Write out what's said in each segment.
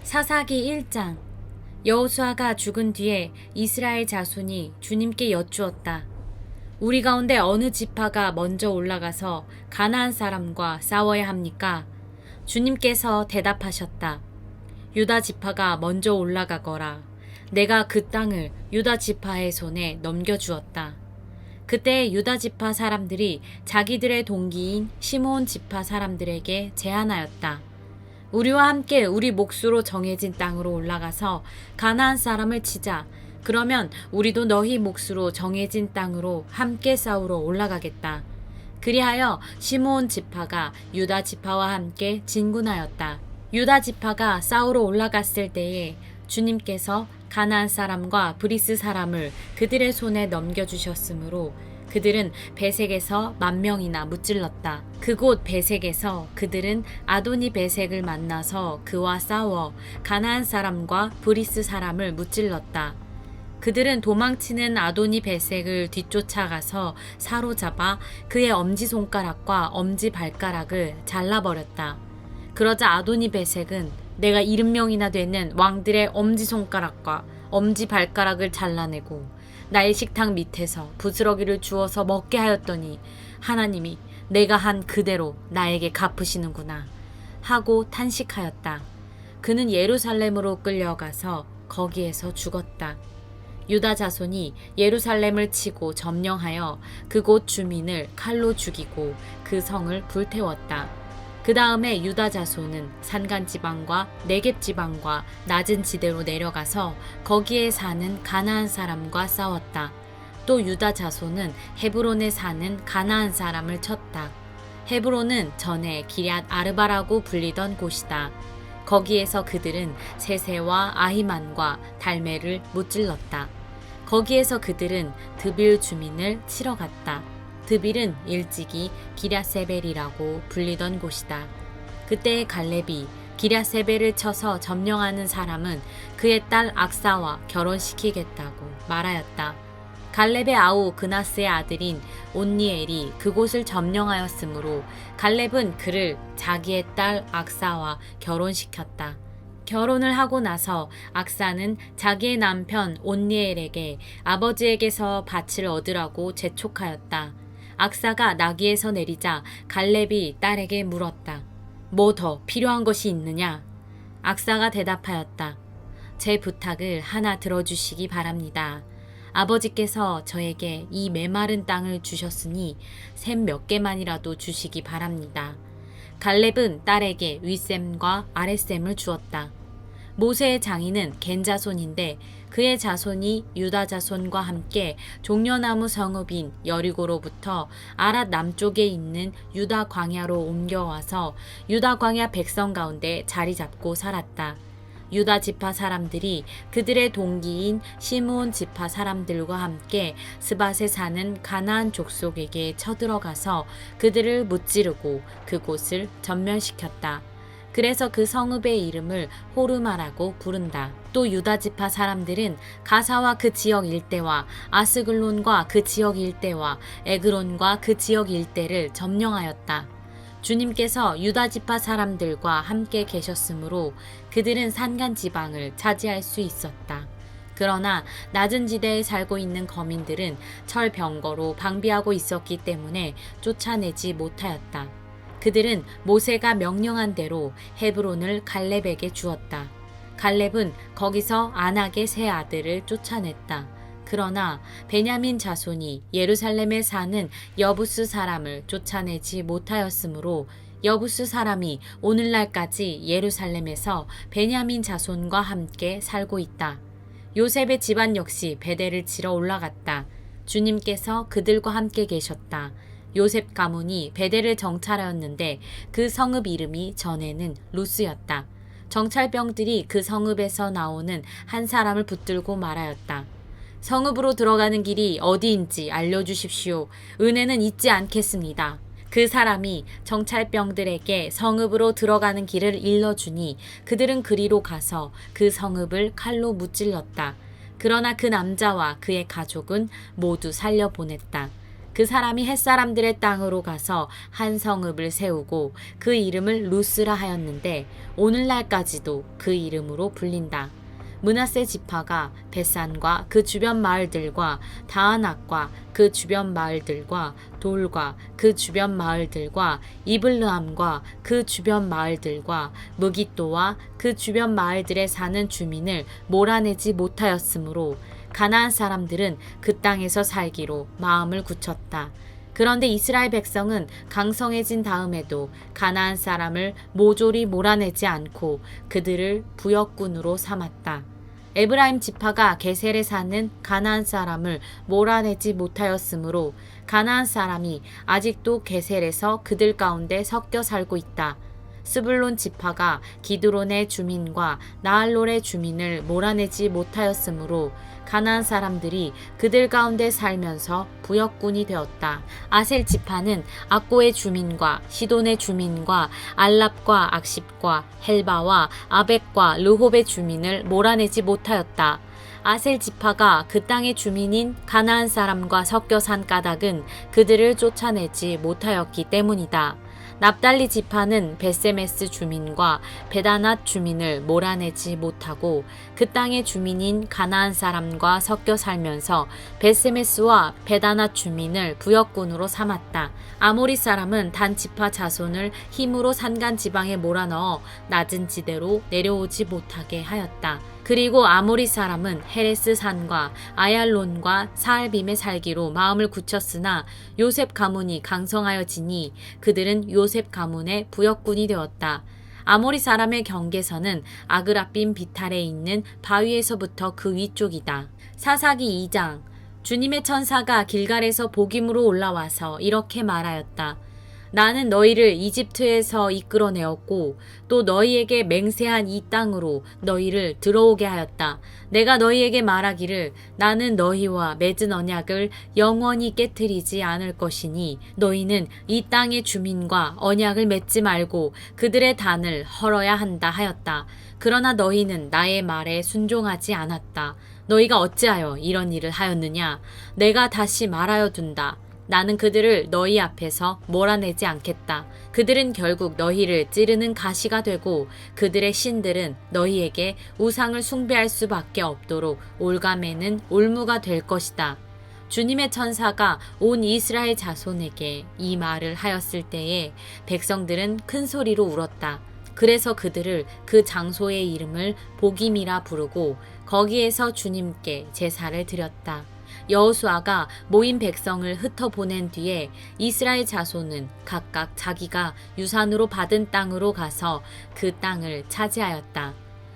사사기 1장. 여호수아가 죽은 뒤에 이스라엘 자손이 주님께 여쭈었다. 우리 가운데 어느 지파가 먼저 올라가서 가나안 사람과 싸워야 합니까? 주님께서 대답하셨다. 유다 지파가 먼저 올라가거라. 내가 그 땅을 유다 지파의 손에 넘겨주었다. 그때 유다 지파 사람들이 자기들의 동기인 시므온 지파 사람들에게 제안하였다. 우리와 함께 우리 몫으로 정해진 땅으로 올라가서 가나안 사람을 치자. 그러면 우리도 너희 몫으로 정해진 땅으로 함께 싸우러 올라가겠다. 그리하여 시므온 지파가 유다 지파와 함께 진군하였다. 유다 지파가 싸우러 올라갔을 때에 주님께서 가나안 사람과 브리스 사람을 그들의 손에 넘겨주셨으므로 그들은 베색에서 10,000명이나 무찔렀다. 그곳 베색에서 그들은 아도니 베색을 만나서 그와 싸워 가나안 사람과 브리스 사람을 무찔렀다. 그들은 도망치는 아도니 베색을 뒤쫓아가서 사로잡아 그의 엄지손가락과 엄지발가락을 잘라버렸다. 그러자 아도니 베색은 내가 70명이나 되는 왕들의 엄지손가락과 엄지발가락을 잘라내고 나의 식탁 밑에서 부스러기를 주워서 먹게 하였더니 하나님이 내가 한 그대로 나에게 갚으시는구나 하고 탄식하였다. 그는 예루살렘으로 끌려가서 거기에서 죽었다. 유다 자손이 예루살렘을 치고 점령하여 그곳 주민을 칼로 죽이고 그 성을 불태웠다. 그 다음에 유다 자손은 산간 지방과 네겝 지방과 낮은 지대로 내려가서 거기에 사는 가나안 사람과 싸웠다. 또 유다 자손은 헤브론에 사는 가나안 사람을 쳤다. 헤브론은 전에 기럇 아르바라고 불리던 곳이다. 거기에서 그들은 세세와 아히만과 달메를 무찔렀다. 거기에서 그들은 드빌 주민을 치러 갔다. 드빌은 일찍이 기럇세벨이라고 불리던 곳이다. 그때 갈렙이 기럇세벨을 쳐서 점령하는 사람은 그의 딸 악사와 결혼시키겠다고 말하였다. 갈렙의 아우 그나스의 아들인 온니엘이 그곳을 점령하였으므로 갈렙은 그를 자기의 딸 악사와 결혼시켰다. 결혼을 하고 나서 악사는 자기의 남편 온니엘에게 아버지에게서 밭을 얻으라고 재촉하였다. 악사가 나귀에서 내리자 갈렙이 딸에게 물었다. 뭐 더 필요한 것이 있느냐? 악사가 대답하였다. 제 부탁을 하나 들어주시기 바랍니다. 아버지께서 저에게 이 메마른 땅을 주셨으니 샘 몇 개만이라도 주시기 바랍니다. 갈렙은 딸에게 윗샘과 아랫샘을 주었다. 모세의 장인은 겐 자손인데 그의 자손이 유다 자손과 함께 종려나무 성읍인 여리고로부터 아랏 남쪽에 있는 유다 광야로 옮겨와서 유다 광야 백성 가운데 자리 잡고 살았다. 유다 지파 사람들이 그들의 동기인 시므온 지파 사람들과 함께 스밧에 사는 가나안 족속에게 쳐들어가서 그들을 무찌르고 그곳을 전멸시켰다. 그래서 그 성읍의 이름을 호르마라고 부른다. 또 유다 지파 사람들은 가사와 그 지역 일대와 아스글론과 그 지역 일대와 에그론과 그 지역 일대를 점령하였다. 주님께서 유다 지파 사람들과 함께 계셨으므로 그들은 산간 지방을 차지할 수 있었다. 그러나 낮은 지대에 살고 있는 거민들은 철병거로 방비하고 있었기 때문에 쫓아내지 못하였다. 그들은 모세가 명령한 대로 헤브론을 갈렙에게 주었다. 갈렙은 거기서 아낙의 세 아들을 쫓아냈다. 그러나 베냐민 자손이 예루살렘에 사는 여부스 사람을 쫓아내지 못하였으므로 여부스 사람이 오늘날까지 예루살렘에서 베냐민 자손과 함께 살고 있다. 요셉의 집안 역시 베델을 치러 올라갔다. 주님께서 그들과 함께 계셨다. 요셉 가문이 베델을 정찰하였는데 그 성읍 이름이 전에는 루스였다. 정찰병들이 그 성읍에서 나오는 한 사람을 붙들고 말하였다. 성읍으로 들어가는 길이 어디인지 알려주십시오. 은혜는 잊지 않겠습니다. 그 사람이 정찰병들에게 성읍으로 들어가는 길을 일러주니 그들은 그리로 가서 그 성읍을 칼로 무찔렀다. 그러나 그 남자와 그의 가족은 모두 살려보냈다. 그 사람이 햇사람들의 땅으로 가서 한 성읍을 세우고 그 이름을 루스라 하였는데 오늘날까지도 그 이름으로 불린다. 므낫세 지파가 벳산과 그 주변 마을들과 다아낙과 그 주변 마을들과 돌과 그 주변 마을들과 이블르함과 그 주변 마을들과 무깃도와 그 주변 마을들에 사는 주민을 몰아내지 못하였으므로 가나안 사람들은 그 땅에서 살기로 마음을 굳혔다. 그런데 이스라엘 백성은 강성해진 다음에도 가나안 사람을 모조리 몰아내지 않고 그들을 부역군으로 삼았다. 에브라임 지파가 게셀에 사는 가나안 사람을 몰아내지 못하였으므로 가나안 사람이 아직도 게셀에서 그들 가운데 섞여 살고 있다. 스불론 지파가 기드론의 주민과 나알롤의 주민을 몰아내지 못하였으므로 가나안 사람들이 그들 가운데 살면서 부역군이 되었다. 아셀 지파는 악고의 주민과 시돈의 주민과 알랍과 악십과 헬바와 아벡과 르홉의 주민을 몰아내지 못하였다. 아셀 지파가 그 땅의 주민인 가나안 사람과 섞여 산 까닭은 그들을 쫓아내지 못하였기 때문이다. 납달리 지파는 베세메스 주민과 베다낫 주민을 몰아내지 못하고 그 땅의 주민인 가나안 사람과 섞여 살면서 베세메스와 베다낫 주민을 부역군으로 삼았다. 아모리 사람은 단 지파 자손을 힘으로 산간 지방에 몰아넣어 낮은 지대로 내려오지 못하게 하였다. 그리고 아모리 사람은 헤레스 산과 아얄론과 사알빔에 살기로 마음을 굳혔으나 요셉 가문이 강성하여지니 그들은 요셉 가문의 부역군이 되었다. 아모리 사람의 경계선은 아그라빔 비탈에 있는 바위에서부터 그 위쪽이다. 사사기 2장. 주님의 천사가 길갈에서 복임으로 올라와서 이렇게 말하였다. 나는 너희를 이집트에서 이끌어내었고 또 너희에게 맹세한 이 땅으로 너희를 들어오게 하였다. 내가 너희에게 말하기를 나는 너희와 맺은 언약을 영원히 깨뜨리지 않을 것이니 너희는 이 땅의 주민과 언약을 맺지 말고 그들의 단을 헐어야 한다 하였다. 그러나 너희는 나의 말에 순종하지 않았다. 너희가 어찌하여 이런 일을 하였느냐? 내가 다시 말하여 둔다. 나는 그들을 너희 앞에서 몰아내지 않겠다. 그들은 결국 너희를 찌르는 가시가 되고 그들의 신들은 너희에게 우상을 숭배할 수밖에 없도록 올가매는 올무가 될 것이다. 주님의 천사가 온 이스라엘 자손에게 이 말을 하였을 때에 백성들은 큰 소리로 울었다. 그래서 그들을 그 장소의 이름을 복임이라 부르고 거기에서 주님께 제사를 드렸다. 여호수아가 모인 백성을 흩어보낸 뒤에 이스라엘 자손은 각각 자기가 유산으로 받은 땅으로 가서 그 땅을 차지하였다.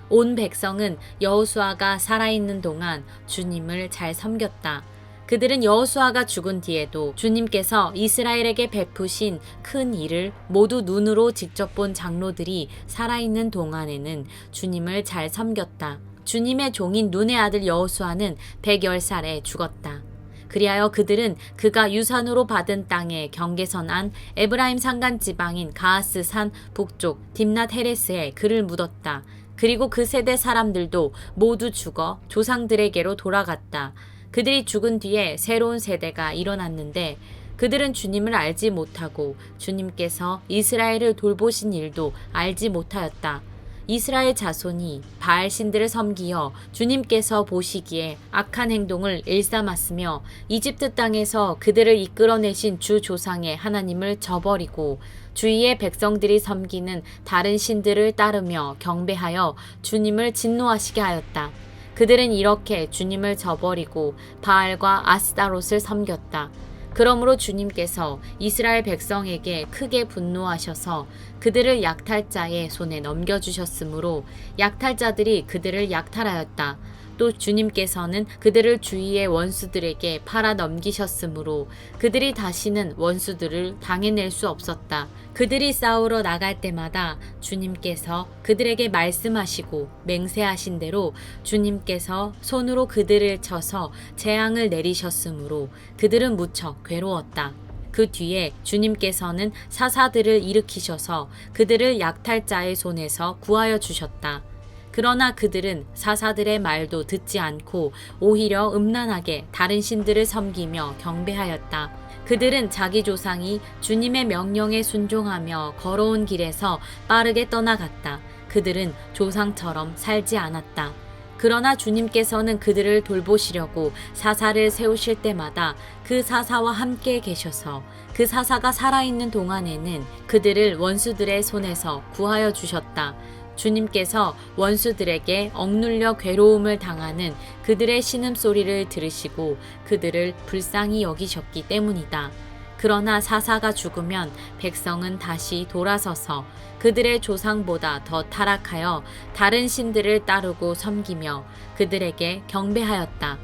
온 백성은 여호수아가 살아있는 동안 주님을 잘 섬겼다. 그들은 여호수아가 죽은 뒤에도 주님께서 이스라엘에게 베푸신 큰 일을 모두 눈으로 직접 본 장로들이 살아있는 동안에는 주님을 잘 섬겼다. 주님의 종인 눈의 아들 여호수아는 110살에 죽었다. 그리하여 그들은 그가 유산으로 받은 땅의 경계선 안 에브라임 산간 지방인 가하스 산 북쪽 딥낫 헤레스에 그를 묻었다. 그리고 그 세대 사람들도 모두 죽어 조상들에게로 돌아갔다. 그들이 죽은 뒤에 새로운 세대가 일어났는데 그들은 주님을 알지 못하고 주님께서 이스라엘을 돌보신 일도 알지 못하였다. 이스라엘 자손이 바알 신들을 섬기어 주님께서 보시기에 악한 행동을 일삼았으며 이집트 땅에서 그들을 이끌어내신 주 조상의 하나님을 저버리고 주위의 백성들이 섬기는 다른 신들을 따르며 경배하여 주님을 진노하시게 하였다. 그들은 이렇게 주님을 저버리고 바알과 아스타롯을 섬겼다. 그러므로 주님께서 이스라엘 백성에게 크게 분노하셔서 그들을 약탈자의 손에 넘겨주셨으므로 약탈자들이 그들을 약탈하였다. 또 주님께서는 그들을 주위의 원수들에게 팔아 넘기셨으므로 그들이 다시는 원수들을 당해낼 수 없었다. 그들이 싸우러 나갈 때마다 주님께서 그들에게 말씀하시고 맹세하신 대로 주님께서 손으로 그들을 쳐서 재앙을 내리셨으므로 그들은 무척 괴로웠다. 그 뒤에 주님께서는 사사들을 일으키셔서 그들을 약탈자의 손에서 구하여 주셨다. 그러나 그들은 사사들의 말도 듣지 않고 오히려 음란하게 다른 신들을 섬기며 경배하였다. 그들은 자기 조상이 주님의 명령에 순종하며 걸어온 길에서 빠르게 떠나갔다. 그들은 조상처럼 살지 않았다. 그러나 주님께서는 그들을 돌보시려고 사사를 세우실 때마다 그 사사와 함께 계셔서 그 사사가 살아있는 동안에는 그들을 원수들의 손에서 구하여 주셨다. 주님께서 원수들에게 억눌려 괴로움을 당하는 그들의 신음소리를 들으시고 그들을 불쌍히 여기셨기 때문이다. 그러나 사사가 죽으면 백성은 다시 돌아서서 그들의 조상보다 더 타락하여 다른 신들을 따르고 섬기며 그들에게 경배하였다.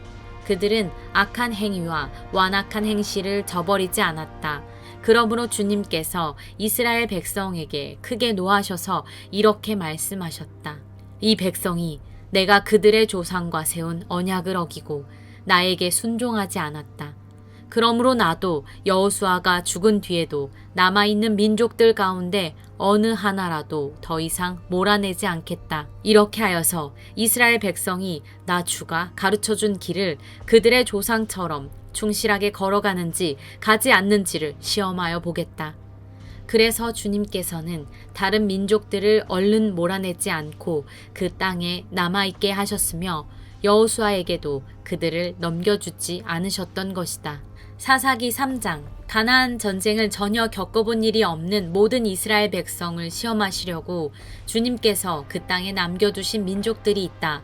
그들은 악한 행위와 완악한 행실을 저버리지 않았다. 그러므로 주님께서 이스라엘 백성에게 크게 노하셔서 이렇게 말씀하셨다. 이 백성이 내가 그들의 조상과 세운 언약을 어기고 나에게 순종하지 않았다. 그러므로 나도 여호수아가 죽은 뒤에도 남아있는 민족들 가운데 어느 하나라도 더 이상 몰아내지 않겠다. 이렇게 하여서 이스라엘 백성이 나 주가 가르쳐준 길을 그들의 조상처럼 충실하게 걸어가는지 가지 않는지를 시험하여 보겠다. 그래서 주님께서는 다른 민족들을 얼른 몰아내지 않고 그 땅에 남아있게 하셨으며 여호수아에게도 그들을 넘겨주지 않으셨던 것이다. 사사기 3장. 가나안 전쟁을 전혀 겪어본 일이 없는 모든 이스라엘 백성을 시험하시려고 주님께서 그 땅에 남겨두신 민족들이 있다.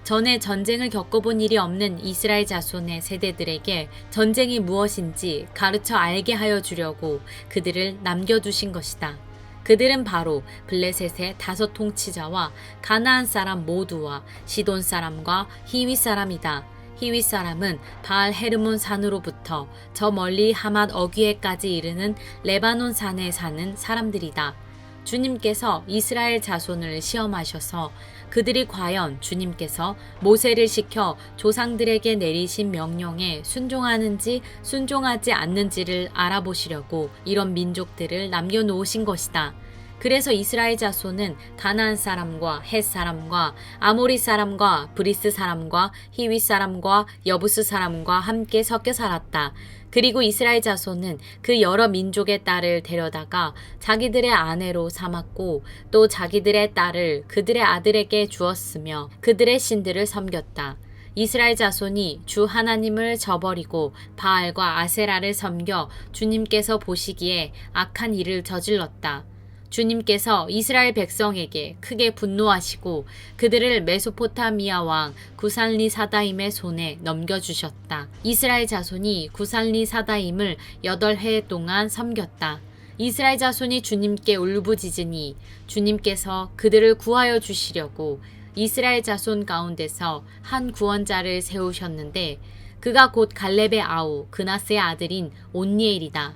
전에 전쟁을 겪어본 일이 없는 이스라엘 자손의 세대들에게 전쟁이 무엇인지 가르쳐 알게 하여 주려고 그들을 남겨두신 것이다. 그들은 바로 블레셋의 5 통치자와 가나안 사람 모두와 시돈 사람과 히윗 사람이다. 히윗 사람은 바알 헤르몬 산으로부터 저 멀리 하맛 어귀에까지 이르는 레바논 산에 사는 사람들이다. 주님께서 이스라엘 자손을 시험하셔서 그들이 과연 주님께서 모세를 시켜 조상들에게 내리신 명령에 순종하는지 순종하지 않는지를 알아보시려고 이런 민족들을 남겨놓으신 것이다. 그래서 이스라엘 자손은 가나안 사람과 헷 사람과 아모리 사람과 브리스 사람과 히윗 사람과 여부스 사람과 함께 섞여 살았다. 그리고 이스라엘 자손은 그 여러 민족의 딸을 데려다가 자기들의 아내로 삼았고 또 자기들의 딸을 그들의 아들에게 주었으며 그들의 신들을 섬겼다. 이스라엘 자손이 주 하나님을 저버리고 바알과 아세라를 섬겨 주님께서 보시기에 악한 일을 저질렀다. 주님께서 이스라엘 백성에게 크게 분노하시고 그들을 메소포타미아 왕 구살리 사다임의 손에 넘겨주셨다. 이스라엘 자손이 구살리 사다임을 8해 동안 섬겼다. 이스라엘 자손이 주님께 울부짖으니 주님께서 그들을 구하여 주시려고 이스라엘 자손 가운데서 한 구원자를 세우셨는데 그가 곧 갈렙의 아우 그나스의 아들인 온니엘이다.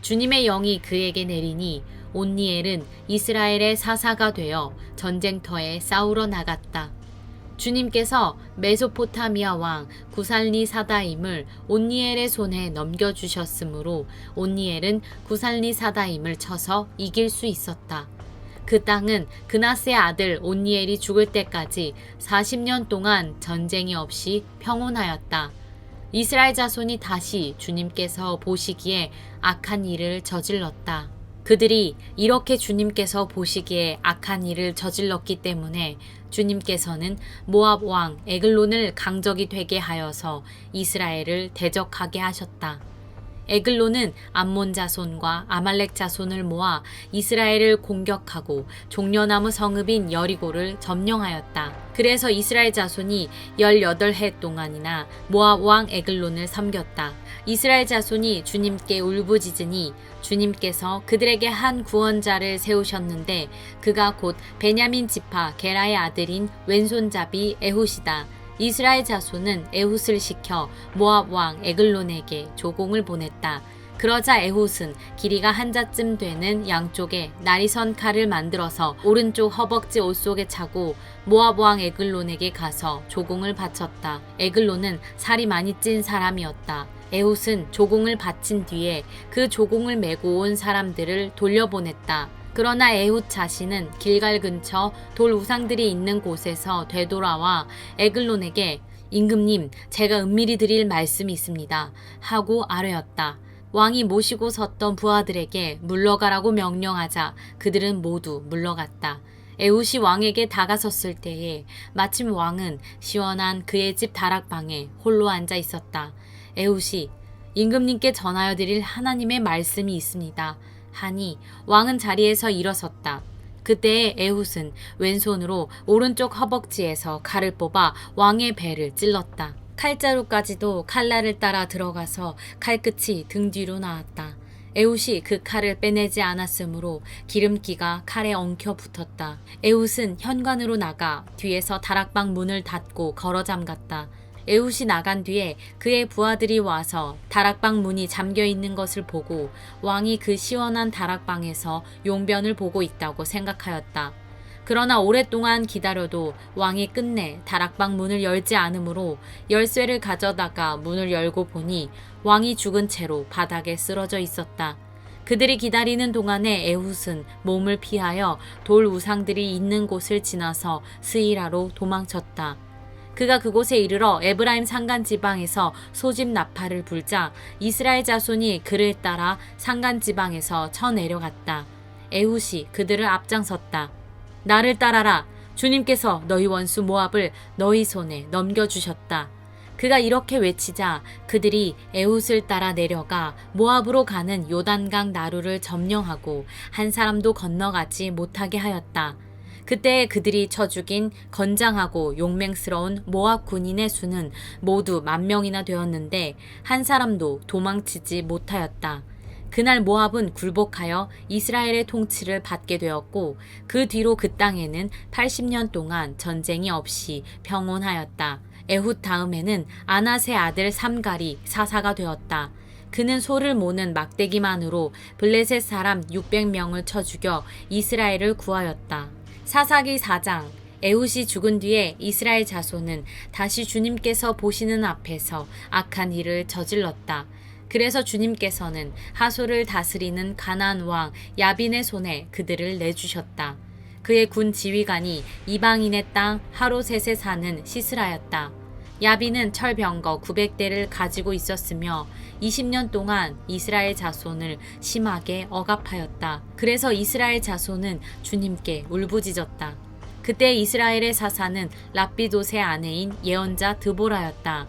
주님의 영이 그에게 내리니 온니엘은 이스라엘의 사사가 되어 전쟁터에 싸우러 나갔다. 주님께서 메소포타미아 왕 구살리 사다임을 온니엘의 손에 넘겨주셨으므로 온니엘은 구살리 사다임을 쳐서 이길 수 있었다. 그 땅은 그나스의 아들 온니엘이 죽을 때까지 40년 동안 전쟁이 없이 평온하였다. 이스라엘 자손이 다시 주님께서 보시기에 악한 일을 저질렀다. 그들이 이렇게 주님께서 보시기에 악한 일을 저질렀기 때문에 주님께서는 모압 왕 에글론을 강적이 되게 하여서 이스라엘을 대적하게 하셨다. 에글론은 암몬 자손과 아말렉 자손을 모아 이스라엘을 공격하고 종려나무 성읍인 여리고를 점령하였다. 그래서 이스라엘 자손이 18해 동안이나 모압 왕 에글론을 섬겼다. 이스라엘 자손이 주님께 울부짖으니 주님께서 그들에게 한 구원자를 세우셨는데 그가 곧 베냐민 지파 게라의 아들인 왼손잡이 에훗이다. 이스라엘 자손은 에훗을 시켜 모압 왕 에글론에게 조공을 보냈다. 그러자 에훗은 길이가 한 자쯤 되는 양쪽에 나리선 칼을 만들어서 오른쪽 허벅지 옷 속에 차고 모압 왕 에글론에게 가서 조공을 바쳤다. 에글론은 살이 많이 찐 사람이었다. 에훗은 조공을 바친 뒤에 그 조공을 메고 온 사람들을 돌려보냈다. 그러나 에훗 자신은 길갈 근처 돌 우상들이 있는 곳에서 되돌아와 에글론에게 임금님, 제가 은밀히 드릴 말씀이 있습니다 하고 아뢰었다. 왕이 모시고 섰던 부하들에게 물러가라고 명령하자 그들은 모두 물러갔다. 에훗이 왕에게 다가섰을 때에 마침 왕은 시원한 그의 집 다락방에 홀로 앉아 있었다. 에훗이 임금님께 전하여 드릴 하나님의 말씀이 있습니다. 하니 왕은 자리에서 일어섰다. 그때에 에훗은 왼손으로 오른쪽 허벅지에서 칼을 뽑아 왕의 배를 찔렀다. 칼자루까지도 칼날을 따라 들어가서 칼끝이 등 뒤로 나왔다. 에훗이 그 칼을 빼내지 않았으므로 기름기가 칼에 엉켜 붙었다. 에훗은 현관으로 나가 뒤에서 다락방 문을 닫고 걸어 잠갔다. 에훗이 나간 뒤에 그의 부하들이 와서 다락방 문이 잠겨 있는 것을 보고 왕이 그 시원한 다락방에서 용변을 보고 있다고 생각하였다. 그러나 오랫동안 기다려도 왕이 끝내 다락방 문을 열지 않으므로 열쇠를 가져다가 문을 열고 보니 왕이 죽은 채로 바닥에 쓰러져 있었다. 그들이 기다리는 동안에 에훗은 몸을 피하여 돌 우상들이 있는 곳을 지나서 스이라로 도망쳤다. 그가 그곳에 이르러 에브라임 산간 지방에서 소집 나팔을 불자 이스라엘 자손이 그를 따라 산간 지방에서 쳐내려갔다. 에훗이 그들을 앞장섰다. 나를 따라라. 주님께서 너희 원수 모압을 너희 손에 넘겨주셨다. 그가 이렇게 외치자 그들이 에훗을 따라 내려가 모압으로 가는 요단강 나루를 점령하고 한 사람도 건너가지 못하게 하였다. 그때 그들이 쳐 죽인 건장하고 용맹스러운 모압 군인의 수는 모두 10,000명이나 되었는데 한 사람도 도망치지 못하였다. 그날 모압은 굴복하여 이스라엘의 통치를 받게 되었고 그 뒤로 그 땅에는 80년 동안 전쟁이 없이 평온하였다. 에훗 다음에는 아낫의 아들 삼갈이 사사가 되었다. 그는 소를 모는 막대기만으로 블레셋 사람 600명을 쳐 죽여 이스라엘을 구하였다. 사사기 4장. 에훗이 죽은 뒤에 이스라엘 자손은 다시 주님께서 보시는 앞에서 악한 일을 저질렀다. 그래서 주님께서는 하솔을 다스리는 가나안 왕 야빈의 손에 그들을 내주셨다. 그의 군 지휘관이 이방인의 땅 하로셋에 사는 시스라였다. 야빈은 철병거 900대를 가지고 있었으며 20년 동안 이스라엘 자손을 심하게 억압하였다. 그래서 이스라엘 자손은 주님께 울부짖었다. 그때 이스라엘의 사사는 랍비돗의 아내인 예언자 드보라였다.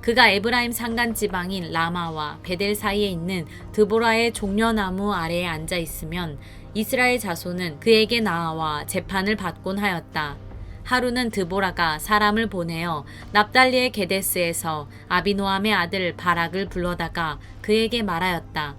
그가 에브라임 산간 지방인 라마와 베델 사이에 있는 드보라의 종려나무 아래에 앉아 있으면 이스라엘 자손은 그에게 나와 재판을 받곤 하였다. 하루는 드보라가 사람을 보내어 납달리의 게데스에서 아비노함의 아들 바락을 불러다가 그에게 말하였다.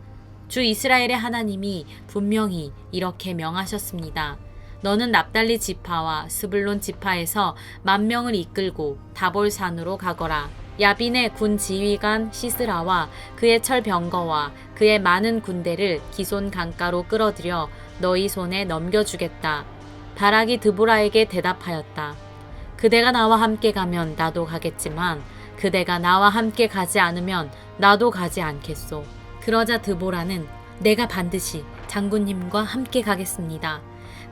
주 이스라엘의 하나님이 분명히 이렇게 명하셨습니다. 너는 납달리 지파와 스불론 지파에서 10,000명을 이끌고 다볼산으로 가거라. 야빈의 군 지휘관 시스라와 그의 철병거와 그의 많은 군대를 기손 강가로 끌어들여 너희 손에 넘겨주겠다. 바락이 드보라에게 대답하였다. 그대가 나와 함께 가면 나도 가겠지만 그대가 나와 함께 가지 않으면 나도 가지 않겠소. 그러자 드보라는 내가 반드시 장군님과 함께 가겠습니다.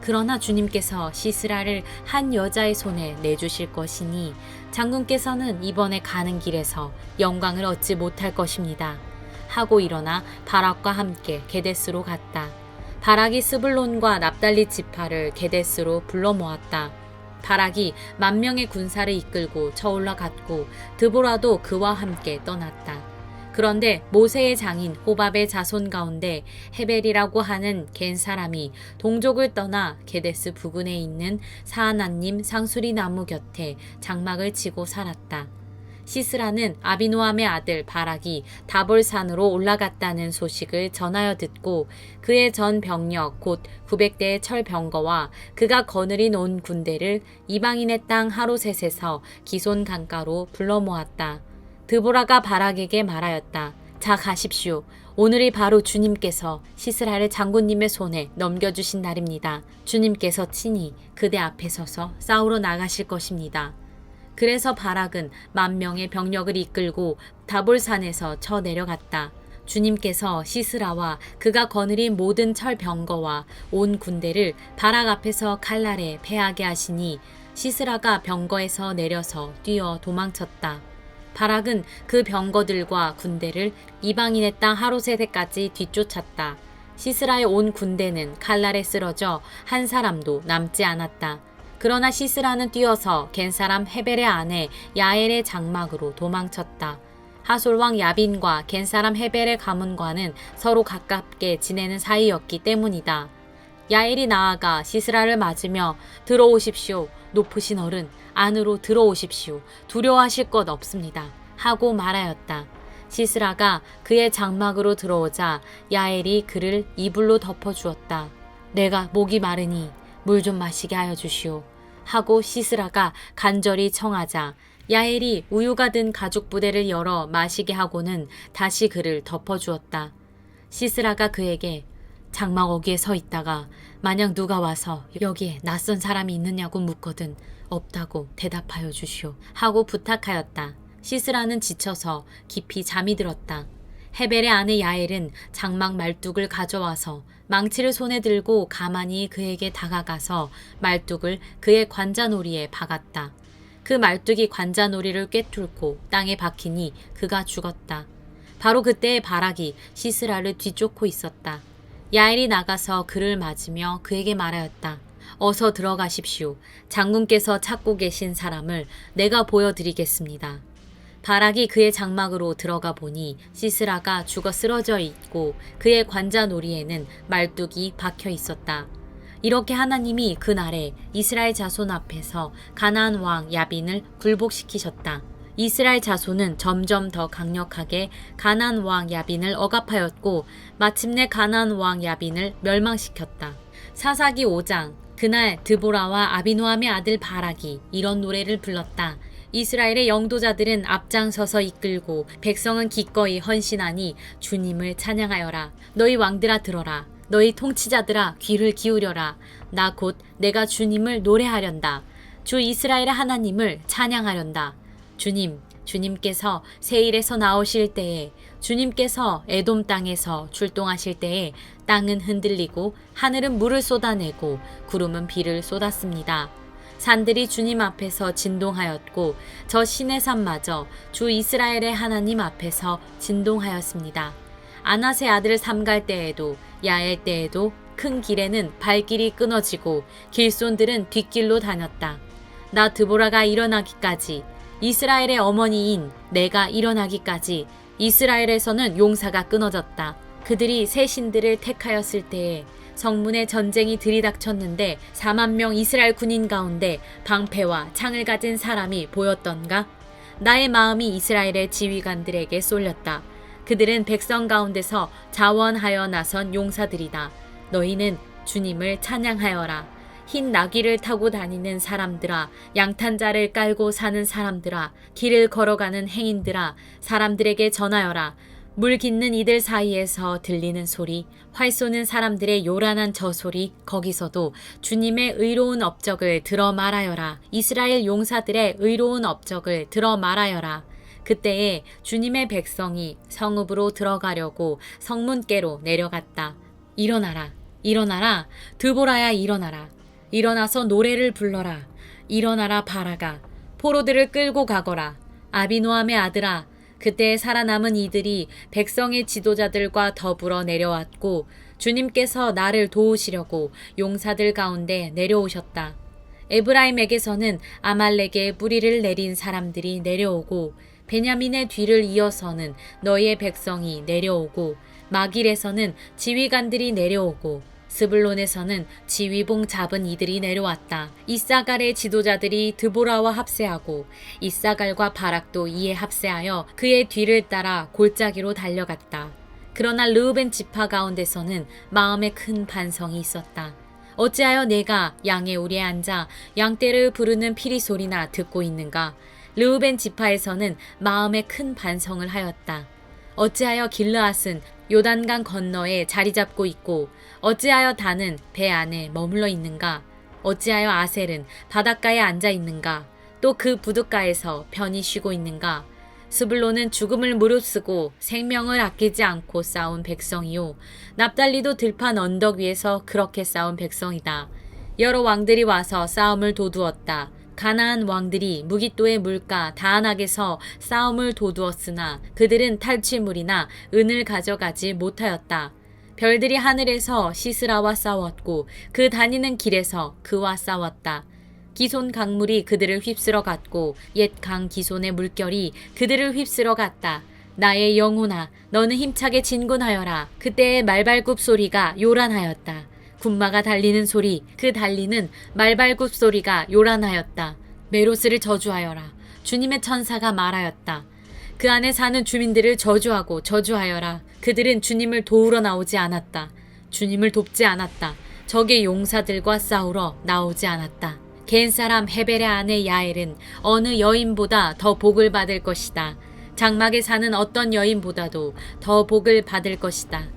그러나 주님께서 시스라를 한 여자의 손에 내주실 것이니 장군께서는 이번에 가는 길에서 영광을 얻지 못할 것입니다. 하고 일어나 바락과 함께 게데스로 갔다. 바락이 스불론과 납달리 지파를 게데스로 불러 모았다. 바락이 10,000명의 군사를 이끌고 쳐올라갔고 드보라도 그와 함께 떠났다. 그런데 모세의 장인 호밥의 자손 가운데 헤벨이라고 하는 겐 사람이 동족을 떠나 게데스 부근에 있는 사하나님 상수리 나무 곁에 장막을 치고 살았다. 시스라는 아비노함의 아들 바락이 다볼산으로 올라갔다는 소식을 전하여 듣고 그의 전 병력 곧 900대의 철병거와 그가 거느린 온 군대를 이방인의 땅 하로셋에서 기손 강가로 불러 모았다. 드보라가 바락에게 말하였다. 자 가십시오. 오늘이 바로 주님께서 시스라를 장군님의 손에 넘겨주신 날입니다. 주님께서 친히 그대 앞에 서서 싸우러 나가실 것입니다. 그래서 바락은 10,000명의 병력을 이끌고 다볼산에서 쳐 내려갔다. 주님께서 시스라와 그가 거느린 모든 철병거와 온 군대를 바락 앞에서 칼날에 패하게 하시니 시스라가 병거에서 내려서 뛰어 도망쳤다. 바락은 그 병거들과 군대를 이방인의 땅 하로세대까지 뒤쫓았다. 시스라의 온 군대는 칼날에 쓰러져 한 사람도 남지 않았다. 그러나 시스라는 뛰어서 겐사람 헤벨의 아내 야엘의 장막으로 도망쳤다. 하솔왕 야빈과 겐사람 헤벨의 가문과는 서로 가깝게 지내는 사이였기 때문이다. 야엘이 나아가 시스라를 맞으며 들어오십시오. 높으신 어른 안으로 들어오십시오. 두려워하실 것 없습니다. 하고 말하였다. 시스라가 그의 장막으로 들어오자 야엘이 그를 이불로 덮어주었다. 내가 목이 마르니 물 좀 마시게 하여 주시오. 하고 시스라가 간절히 청하자 야엘이 우유가 든 가죽 부대를 열어 마시게 하고는 다시 그를 덮어주었다. 시스라가 그에게 장막 어귀에 서 있다가 만약 누가 와서 여기에 낯선 사람이 있느냐고 묻거든 없다고 대답하여 주시오. 하고 부탁하였다. 시스라는 지쳐서 깊이 잠이 들었다. 헤벨의 아내 야엘은 장막 말뚝을 가져와서 망치를 손에 들고 가만히 그에게 다가가서 말뚝을 그의 관자놀이에 박았다. 그 말뚝이 관자놀이를 꿰뚫고 땅에 박히니 그가 죽었다. 바로 그때의 바락이 시스라를 뒤쫓고 있었다. 야엘이 나가서 그를 맞으며 그에게 말하였다. 어서 들어가십시오. 장군께서 찾고 계신 사람을 내가 보여드리겠습니다. 바락이 그의 장막으로 들어가 보니 시스라가 죽어 쓰러져 있고 그의 관자놀이에는 말뚝이 박혀 있었다. 이렇게 하나님이 그날에 이스라엘 자손 앞에서 가나안 왕 야빈을 굴복시키셨다. 이스라엘 자손은 점점 더 강력하게 가나안 왕 야빈을 억압하였고 마침내 가나안 왕 야빈을 멸망시켰다. 사사기 5장. 그날 드보라와 아비노함의 아들 바락이 이런 노래를 불렀다. 이스라엘의 영도자들은 앞장서서 이끌고 백성은 기꺼이 헌신하니 주님을 찬양하여라. 너희 왕들아 들어라. 너희 통치자들아 귀를 기울여라. 나 곧 내가 주님을 노래하련다. 주 이스라엘의 하나님을 찬양하련다. 주님께서 세일에서 나오실 때에 주님께서 에돔 땅에서 출동하실 때에 땅은 흔들리고 하늘은 물을 쏟아내고 구름은 비를 쏟았습니다. 산들이 주님 앞에서 진동하였고 저 시내산마저 주 이스라엘의 하나님 앞에서 진동하였습니다. 아낫의 아들 삼갈 때에도 야엘 때에도 큰 길에는 발길이 끊어지고 길손들은 뒷길로 다녔다. 나 드보라가 일어나기까지 이스라엘의 어머니인 내가 일어나기까지 이스라엘에서는 용사가 끊어졌다. 그들이 새 신들을 택하였을 때에 성문에 전쟁이 들이닥쳤는데 4만 명 이스라엘 군인 가운데 방패와 창을 가진 사람이 보였던가? 나의 마음이 이스라엘의 지휘관들에게 쏠렸다. 그들은 백성 가운데서 자원하여 나선 용사들이다. 너희는 주님을 찬양하여라. 흰 나귀를 타고 다니는 사람들아, 양탄자를 깔고 사는 사람들아, 길을 걸어가는 행인들아, 사람들에게 전하여라. 물 깃는 이들 사이에서 들리는 소리, 활 쏘는 사람들의 요란한 저 소리, 거기서도 주님의 의로운 업적을 들어 말하여라. 이스라엘 용사들의 의로운 업적을 들어 말하여라. 그때에 주님의 백성이 성읍으로 들어가려고 성문께로 내려갔다. 일어나라, 일어나라, 드보라야 일어나라. 일어나서 노래를 불러라. 일어나라 바라가. 포로들을 끌고 가거라. 아비노함의 아들아. 그때 살아남은 이들이 백성의 지도자들과 더불어 내려왔고 주님께서 나를 도우시려고 용사들 가운데 내려오셨다. 에브라임에게서는 아말렉의 뿌리를 내린 사람들이 내려오고 베냐민의 뒤를 이어서는 너희의 백성이 내려오고 마길에서는 지휘관들이 내려오고 스불론에서는 지휘봉 잡은 이들이 내려왔다. 이사갈의 지도자들이 드보라와 합세하고 이사갈과 바락도 이에 합세하여 그의 뒤를 따라 골짜기로 달려갔다. 그러나 르우벤 지파 가운데서는 마음에 큰 반성이 있었다. 어찌하여 내가 양의 우리에 앉아 양떼를 부르는 피리 소리나 듣고 있는가? 르우벤 지파에서는 마음에 큰 반성을 하였다. 어찌하여 길르앗은 요단강 건너에 자리 잡고 있고 어찌하여 단은 배 안에 머물러 있는가? 어찌하여 아셀은 바닷가에 앉아 있는가? 또 그 부둣가에서 편히 쉬고 있는가? 스불론은 죽음을 무릅쓰고 생명을 아끼지 않고 싸운 백성이요 납달리도 들판 언덕 위에서 그렇게 싸운 백성이다. 여러 왕들이 와서 싸움을 도두었다. 가나안 왕들이 무깃도의 물가 다안악에서 싸움을 도두었으나 그들은 탈취물이나 은을 가져가지 못하였다. 별들이 하늘에서 시스라와 싸웠고 그 다니는 길에서 그와 싸웠다. 기손 강물이 그들을 휩쓸어 갔고 옛 강 기손의 물결이 그들을 휩쓸어 갔다. 나의 영혼아, 너는 힘차게 진군하여라. 그때의 말발굽 소리가 요란하였다. 군마가 달리는 소리, 그 달리는 말발굽 소리가 요란하였다. 메로스를 저주하여라. 주님의 천사가 말하였다. 그 안에 사는 주민들을 저주하고 저주하여라. 그들은 주님을 도우러 나오지 않았다. 주님을 돕지 않았다. 적의 용사들과 싸우러 나오지 않았다. 겐 사람 헤벨의 아내 야엘은 어느 여인보다 더 복을 받을 것이다. 장막에 사는 어떤 여인보다도 더 복을 받을 것이다.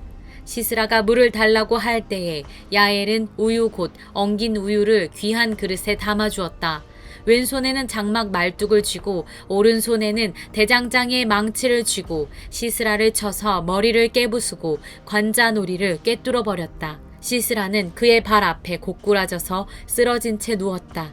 시스라가 물을 달라고 할 때에 야엘은 우유 곧 엉긴 우유를 귀한 그릇에 담아주었다. 왼손에는 장막 말뚝을 쥐고 오른손에는 대장장이의 망치를 쥐고 시스라를 쳐서 머리를 깨부수고 관자놀이를 꿰뚫어 버렸다. 시스라는 그의 발 앞에 고꾸라져서 쓰러진 채 누웠다.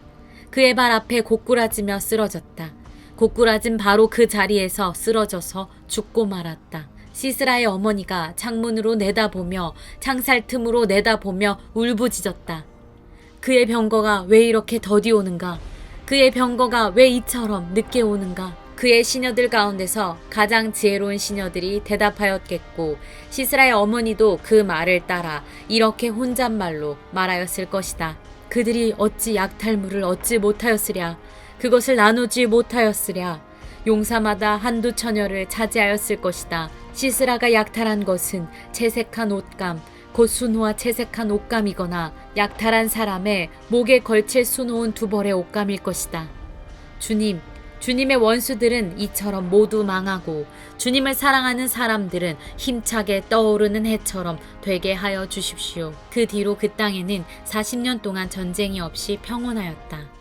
그의 발 앞에 고꾸라지며 쓰러졌다. 고꾸라진 바로 그 자리에서 쓰러져서 죽고 말았다. 시스라의 어머니가 창문으로 내다보며 창살 틈으로 내다보며 울부짖었다. 그의 병거가 왜 이렇게 더디 오는가? 그의 병거가 왜 이처럼 늦게 오는가? 그의 시녀들 가운데서 가장 지혜로운 시녀들이 대답하였겠고 시스라의 어머니도 그 말을 따라 이렇게 혼잣말로 말하였을 것이다. 그들이 어찌 약탈물을 얻지 못하였으랴. 그것을 나누지 못하였으랴. 용사마다 한두 처녀를 차지하였을 것이다. 시스라가 약탈한 것은 채색한 옷감, 곧 수놓아 채색한 옷감이거나 약탈한 사람의 목에 걸칠 수놓은 두 벌의 옷감일 것이다. 주님의 원수들은 이처럼 모두 망하고 주님을 사랑하는 사람들은 힘차게 떠오르는 해처럼 되게 하여 주십시오. 그 뒤로 그 땅에는 40년 동안 전쟁이 없이 평온하였다.